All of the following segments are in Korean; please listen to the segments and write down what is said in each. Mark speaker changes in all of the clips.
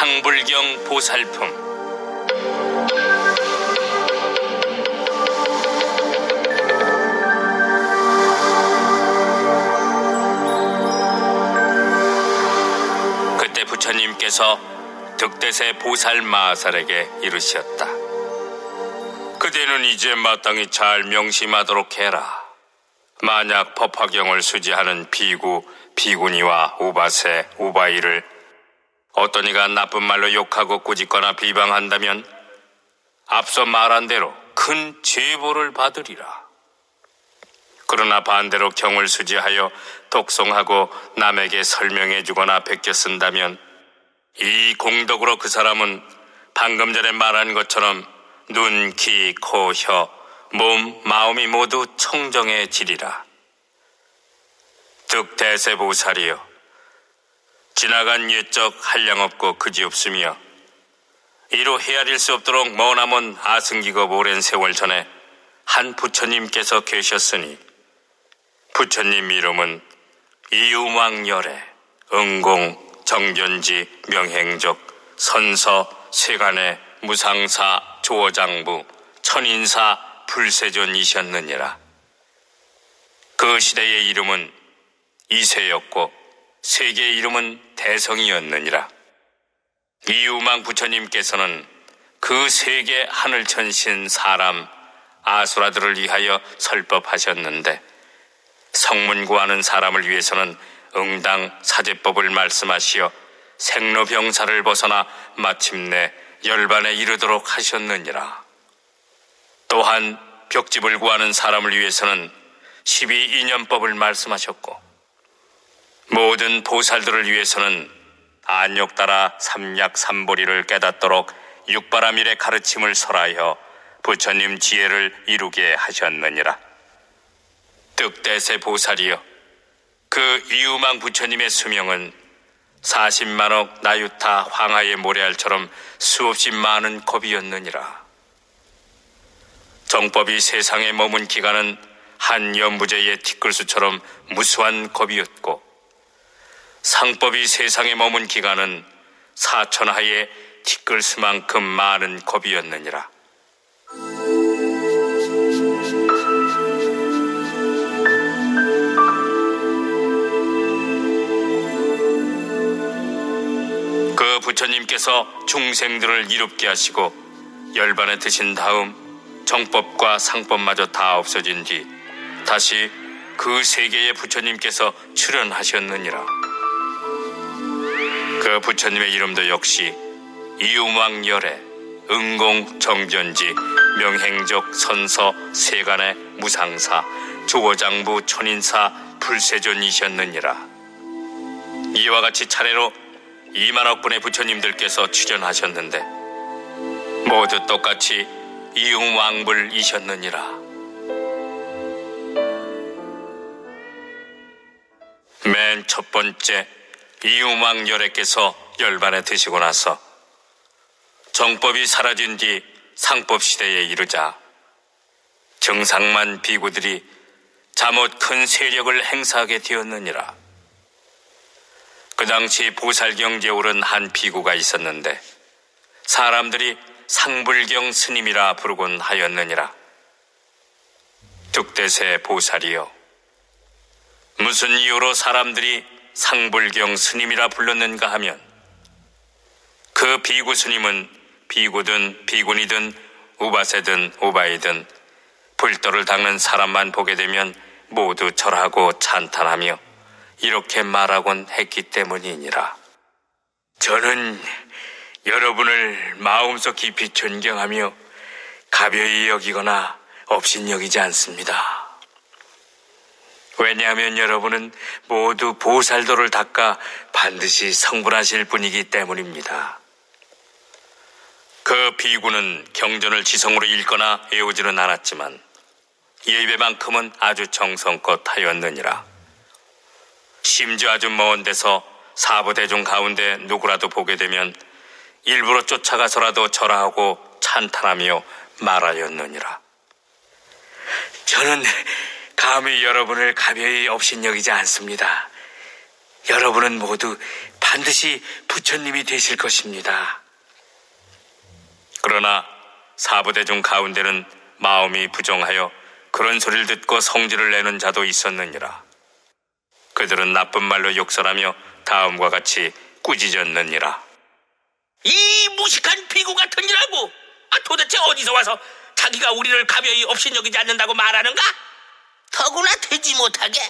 Speaker 1: 상불경 보살품. 그때 부처님께서 득대세 보살 마하살에게 이르셨다. 그대는 이제 마땅히 잘 명심하도록 해라. 만약 법화경을 수지하는 비구, 비구니와 우바세, 우바이를 어떤 이가 나쁜 말로 욕하고 꾸짖거나 비방한다면 앞서 말한 대로 큰 제보를 받으리라. 그러나 반대로 경을 수지하여 독송하고 남에게 설명해 주거나 베껴 쓴다면 이 공덕으로 그 사람은 방금 전에 말한 것처럼 눈, 귀, 코, 혀, 몸, 마음이 모두 청정해지리라. 득대세보살이여, 지나간 옛적 한량없고 그지없으며 이로 헤아릴 수 없도록 머나먼 아승기겁 오랜 세월 전에 한 부처님께서 계셨으니 부처님 이름은 이유망열애, 응공, 정견지, 명행적, 선서, 세간의 무상사, 조어장부, 천인사, 불세존이셨느니라. 그 시대의 이름은 이세였고 세계의 이름은 대성이었느니라. 이유망 부처님께서는 그 세계 하늘천신 사람 아수라들을 위하여 설법하셨는데 성문구하는 사람을 위해서는 응당 사제법을 말씀하시어 생로병사를 벗어나 마침내 열반에 이르도록 하셨느니라. 또한 벽집을 구하는 사람을 위해서는 12인연법을 말씀하셨고 모든 보살들을 위해서는 안욕 따라 삼약삼보리를 깨닫도록 육바라밀의 가르침을 설하여 부처님 지혜를 이루게 하셨느니라. 득대세 보살이여, 그 이유망 부처님의 수명은 40만억 나유타 황하의 모래알처럼 수없이 많은 겁이었느니라. 정법이 세상에 머문 기간은 한 연부제의 티끌수처럼 무수한 겁이었고 상법이 세상에 머문 기간은 사천하의 티끌수만큼 많은 겁이었느니라. 그 부처님께서 중생들을 이롭게 하시고 열반에 드신 다음 정법과 상법마저 다 없어진 뒤 다시 그 세계에 부처님께서 출현하셨느니라. 그 부처님의 이름도 역시 이유망열애, 응공, 정견지, 명행적, 선서, 세간의 무상사, 조어장부, 천인사, 불세존이셨느니라. 이와 같이 차례로 2만억 분의 부처님들께서 출현하셨는데 모두 똑같이 이유망불이셨느니라. 맨 첫 번째 이유망열애께서 열반에 드시고 나서 정법이 사라진 뒤 상법 시대에 이르자 정상만 비구들이 잠옷 큰 세력을 행사하게 되었느니라. 그 당시 보살경지에 오른 한 비구가 있었는데 사람들이 상불경 스님이라 부르곤 하였느니라. 득대세 보살이여, 무슨 이유로 사람들이 상불경 스님이라 불렀는가 하면 그 비구 스님은 비구든 비구니든 우바세든 우바이든 불도를 닦는 사람만 보게 되면 모두 절하고 찬탄하며 이렇게 말하곤 했기 때문이니라. 저는 여러분을 마음속 깊이 존경하며 가벼이 여기거나 업신여기지 않습니다. 왜냐하면 여러분은 모두 보살도를 닦아 반드시 성불하실 분이기 때문입니다. 그 비구는 경전을 지성으로 읽거나 외우지는 않았지만 예배만큼은 아주 정성껏 하였느니라. 심지어 아주 먼 데서 사부대중 가운데 누구라도 보게 되면 일부러 쫓아가서라도 절하고 찬탄하며 말하였느니라. 저는 감히 여러분을 가벼이 업신여기지 않습니다. 여러분은 모두 반드시 부처님이 되실 것입니다. 그러나 사부대중 가운데는 마음이 부정하여 그런 소리를 듣고 성질을 내는 자도 있었느니라. 그들은 나쁜 말로 욕설하며 다음과 같이 꾸짖었느니라.
Speaker 2: 이 무식한 비구 같은 이라고! 도대체 어디서 와서 자기가 우리를 가벼이 업신여기지 않는다고 말하는가? 더구나 되지 못하게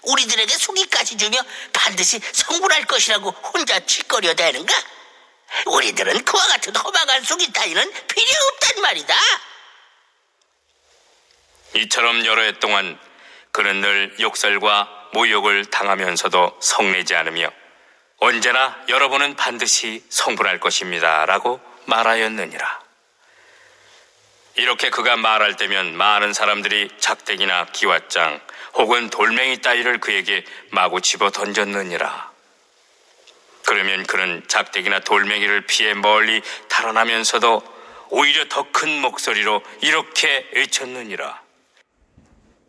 Speaker 2: 우리들에게 속이까지 주며 반드시 성불할 것이라고 혼자 짓거려대는가? 우리들은 그와 같은 허망한 속이 따위는 필요 없단 말이다.
Speaker 1: 이처럼 여러 해 동안 그는 늘 욕설과 모욕을 당하면서도 성내지 않으며 언제나 여러분은 반드시 성불할 것입니다 라고 말하였느니라. 이렇게 그가 말할 때면 많은 사람들이 작대기나 기왓장 혹은 돌멩이 따위를 그에게 마구 집어 던졌느니라. 그러면 그는 작대기나 돌멩이를 피해 멀리 달아나면서도 오히려 더 큰 목소리로 이렇게 외쳤느니라.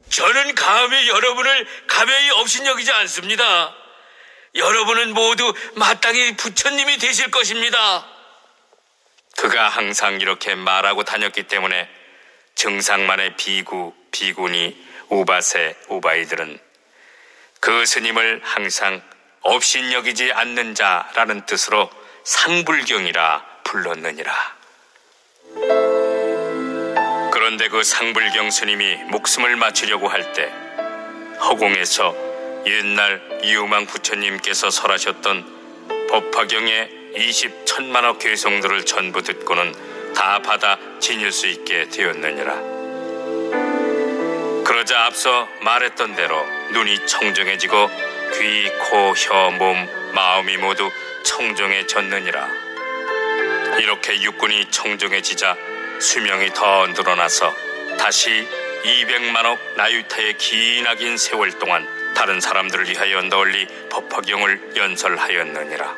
Speaker 1: 저는 감히 여러분을 가벼이 업신여기지 않습니다. 여러분은 모두 마땅히 부처님이 되실 것입니다. 그가 항상 이렇게 말하고 다녔기 때문에 증상만의 비구, 비구니, 우바세, 우바이들은 그 스님을 항상 업신여기지 않는 자라는 뜻으로 상불경이라 불렀느니라. 그런데 그 상불경 스님이 목숨을 마치려고 할 때 허공에서 옛날 이우망 부처님께서 설하셨던 법화경의 20천만억 괴성들을 전부 듣고는 다 받아 지닐 수 있게 되었느니라. 그러자 앞서 말했던 대로 눈이 청정해지고 귀, 코, 혀, 몸, 마음이 모두 청정해졌느니라. 이렇게 육군이 청정해지자 수명이 더 늘어나서 다시 200만억 나유타의 기나긴 세월 동안 다른 사람들을 위하여 널리 법화경을 연설하였느니라.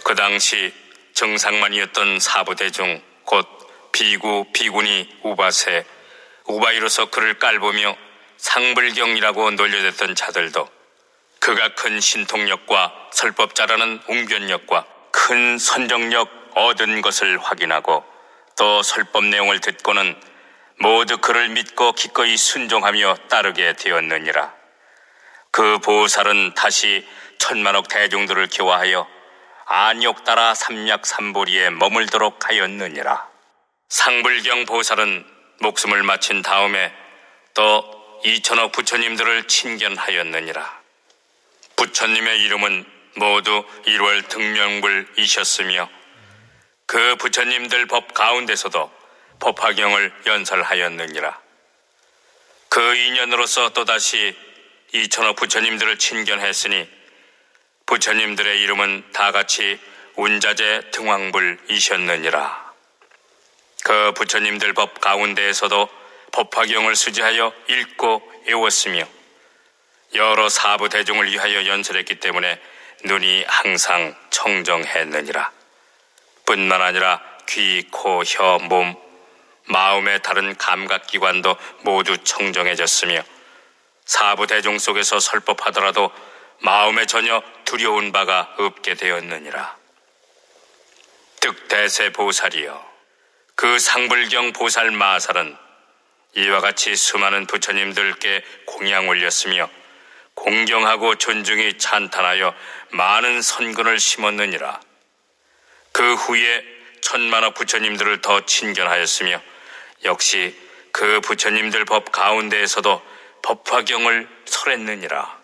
Speaker 1: 그 당시 정상만이었던 사부대중 곧 비구, 비구니, 우바세, 우바이로서 그를 깔보며 상불경이라고 놀려댔던 자들도 그가 큰 신통력과 설법자라는 웅변력과 큰 선정력 얻은 것을 확인하고 또 설법 내용을 듣고는 모두 그를 믿고 기꺼이 순종하며 따르게 되었느니라. 그 보살은 다시 천만억 대중들을 교화하여 안욕 따라 삼략삼보리에 머물도록 하였느니라. 상불경 보살은 목숨을 마친 다음에 또 2천억 부처님들을 친견하였느니라. 부처님의 이름은 모두 1월 등명불이셨으며 그 부처님들 법 가운데서도 법화경을 연설하였느니라. 그 인연으로서 또다시 2천억 부처님들을 친견했으니 부처님들의 이름은 다같이 운자재 등왕불이셨느니라. 그 부처님들 법 가운데에서도 법화경을 수지하여 읽고 외웠으며 여러 사부 대중을 위하여 연설했기 때문에 눈이 항상 청정했느니라. 뿐만 아니라 귀, 코, 혀, 몸, 마음의 다른 감각기관도 모두 청정해졌으며 사부 대중 속에서 설법하더라도 마음에 전혀 두려운 바가 없게 되었느니라. 득대세 보살이여, 그 상불경 보살 마살은 이와 같이 수많은 부처님들께 공양 올렸으며 공경하고 존중히 찬탄하여 많은 선근을 심었느니라. 그 후에 천만억 부처님들을 더 친견하였으며 역시 그 부처님들 법 가운데에서도 법화경을 설했느니라.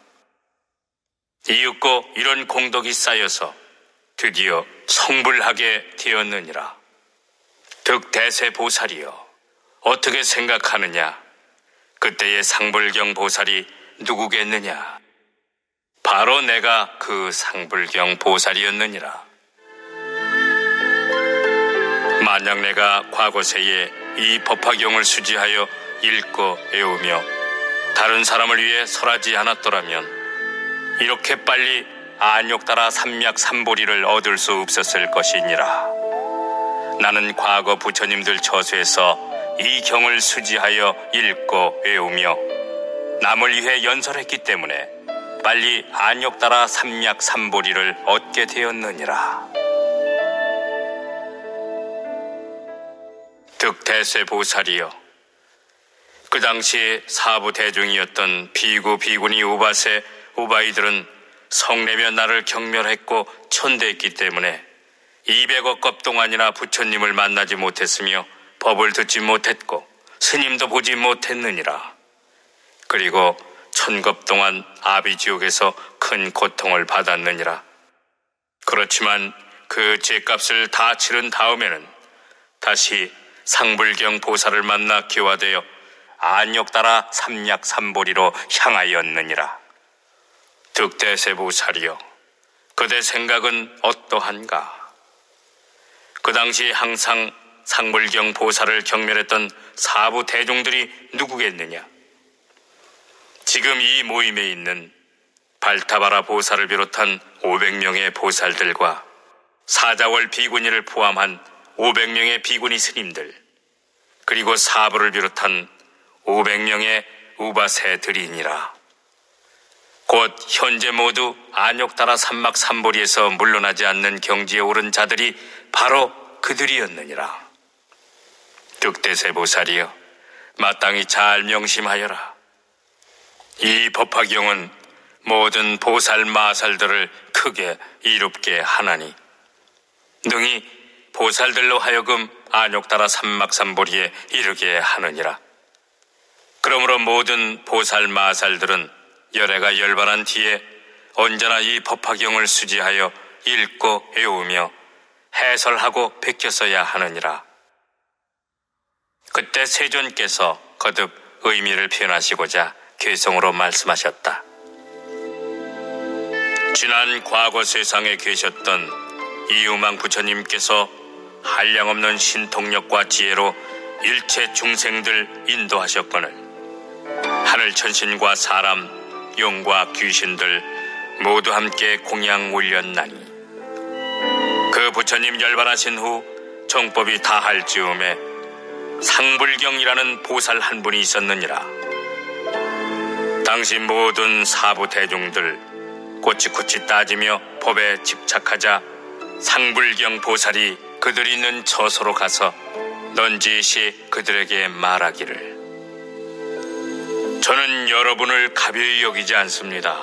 Speaker 1: 이윽고 이런 공덕이 쌓여서 드디어 성불하게 되었느니라. 득대세 보살이여, 어떻게 생각하느냐? 그때의 상불경 보살이 누구겠느냐? 바로 내가 그 상불경 보살이었느니라. 만약 내가 과거세에 이 법화경을 수지하여 읽고 외우며 다른 사람을 위해 설하지 않았더라면 이렇게 빨리 안욕 따라 삼략삼보리를 얻을 수 없었을 것이니라. 나는 과거 부처님들 처소에서 이 경을 수지하여 읽고 외우며 남을 위해 연설했기 때문에 빨리 안욕 따라 삼약삼보리를 얻게 되었느니라. 득대세 보살이여, 그 당시 사부 대중이었던 비구 비구니 우바세 우바이들은 성내며 나를 경멸했고 천대했기 때문에 200억 겁 동안이나 부처님을 만나지 못했으며 법을 듣지 못했고 스님도 보지 못했느니라. 그리고 1000겁 동안 아비지옥에서 큰 고통을 받았느니라. 그렇지만 그 죄값을 다 치른 다음에는 다시 상불경 보살을 만나 교화되어 안욕 따라 삼약삼보리로 향하였느니라. 득대세 보살이여, 그대 생각은 어떠한가? 그 당시 항상 상불경 보살을 경멸했던 사부 대중들이 누구겠느냐? 지금 이 모임에 있는 발타바라 보살을 비롯한 500명의 보살들과 사자월 비구니를 포함한 500명의 비구니 스님들, 그리고 사부를 비롯한 500명의 우바세들이니라. 곧 현재 모두 안욕 따라 삼막삼보리에서 물러나지 않는 경지에 오른 자들이 바로 그들이었느니라. 득대세 보살이여, 마땅히 잘 명심하여라. 이 법화경은 모든 보살 마살들을 크게 이롭게 하나니 능히 보살들로 하여금 안욕 따라 삼막삼보리에 이르게 하느니라. 그러므로 모든 보살 마살들은 열애가 열반한 뒤에 언제나 이 법화경을 수지하여 읽고 외우며 해설하고 베꼈어야 하느니라. 그때 세존께서 거듭 의미를 표현하시고자 개성으로 말씀하셨다. 지난 과거 세상에 계셨던 이유망 부처님께서 한량없는 신통력과 지혜로 일체 중생들 인도하셨거늘 하늘 천신과 사람, 용과 귀신들 모두 함께 공양 올렸나니 그 부처님 열반하신 후 정법이 다할 즈음에 상불경이라는 보살 한 분이 있었느니라. 당시 모든 사부 대중들 꼬치꼬치 따지며 법에 집착하자 상불경 보살이 그들이 있는 처소로 가서 넌지시 그들에게 말하기를, 저는 여러분을 가벼이 여기지 않습니다.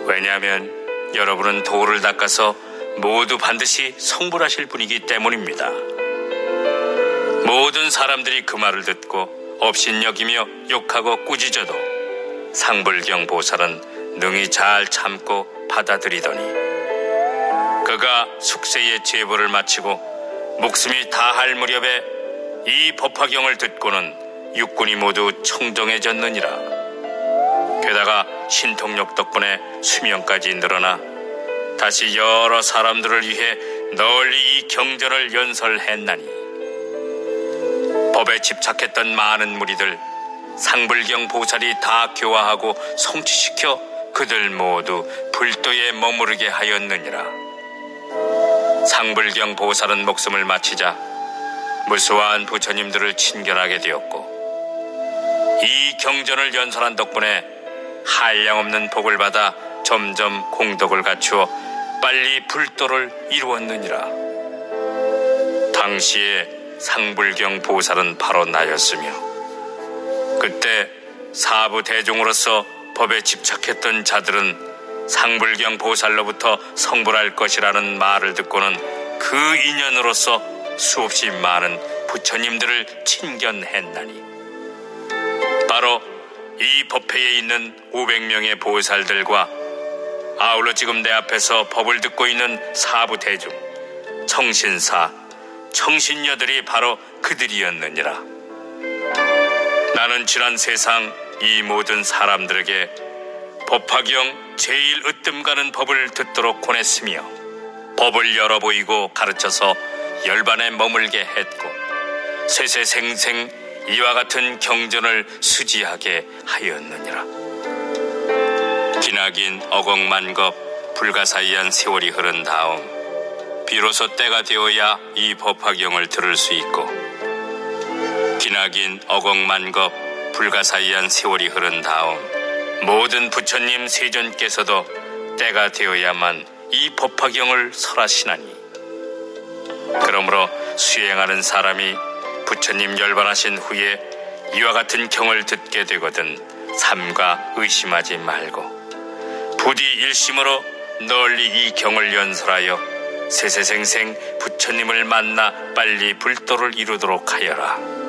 Speaker 1: 왜냐하면 여러분은 도를 닦아서 모두 반드시 성불하실 분이기 때문입니다. 모든 사람들이 그 말을 듣고 업신여기며 욕하고 꾸짖어도 상불경 보살은 능히 잘 참고 받아들이더니 그가 숙세의 제보를 마치고 목숨이 다할 무렵에 이 법화경을 듣고는 육군이 모두 청정해졌느니라. 게다가 신통력 덕분에 수명까지 늘어나 다시 여러 사람들을 위해 널리 이 경전을 연설했나니 법에 집착했던 많은 무리들 상불경 보살이 다 교화하고 성취시켜 그들 모두 불도에 머무르게 하였느니라. 상불경 보살은 목숨을 마치자 무수한 부처님들을 친견하게 되었고 이 경전을 연설한 덕분에 한량없는 복을 받아 점점 공덕을 갖추어 빨리 불도를 이루었느니라. 당시에 상불경 보살은 바로 나였으며 그때 사부 대중으로서 법에 집착했던 자들은 상불경 보살로부터 성불할 것이라는 말을 듣고는 그 인연으로서 수없이 많은 부처님들을 친견했나니 바로 이 법회에 있는 500명의 보살들과 아울러 지금 내 앞에서 법을 듣고 있는 사부 대중, 청신사, 청신녀들이 바로 그들이었느니라. 나는 지난 세상 이 모든 사람들에게 법화경 제일 으뜸 가는 법을 듣도록 권했으며 법을 열어 보이고 가르쳐서 열반에 머물게 했고 세세생생 이와 같은 경전을 수지하게 하였느니라. 기나긴 어곡만겁 불가사의한 세월이 흐른 다음 비로소 때가 되어야 이 법화경을 들을 수 있고 기나긴 어곡만겁 불가사의한 세월이 흐른 다음 모든 부처님 세존께서도 때가 되어야만 이 법화경을 설하시나니, 그러므로 수행하는 사람이 부처님 열반하신 후에 이와 같은 경을 듣게 되거든 삼가 의심하지 말고 부디 일심으로 널리 이 경을 연설하여 세세생생 부처님을 만나 빨리 불도를 이루도록 하여라.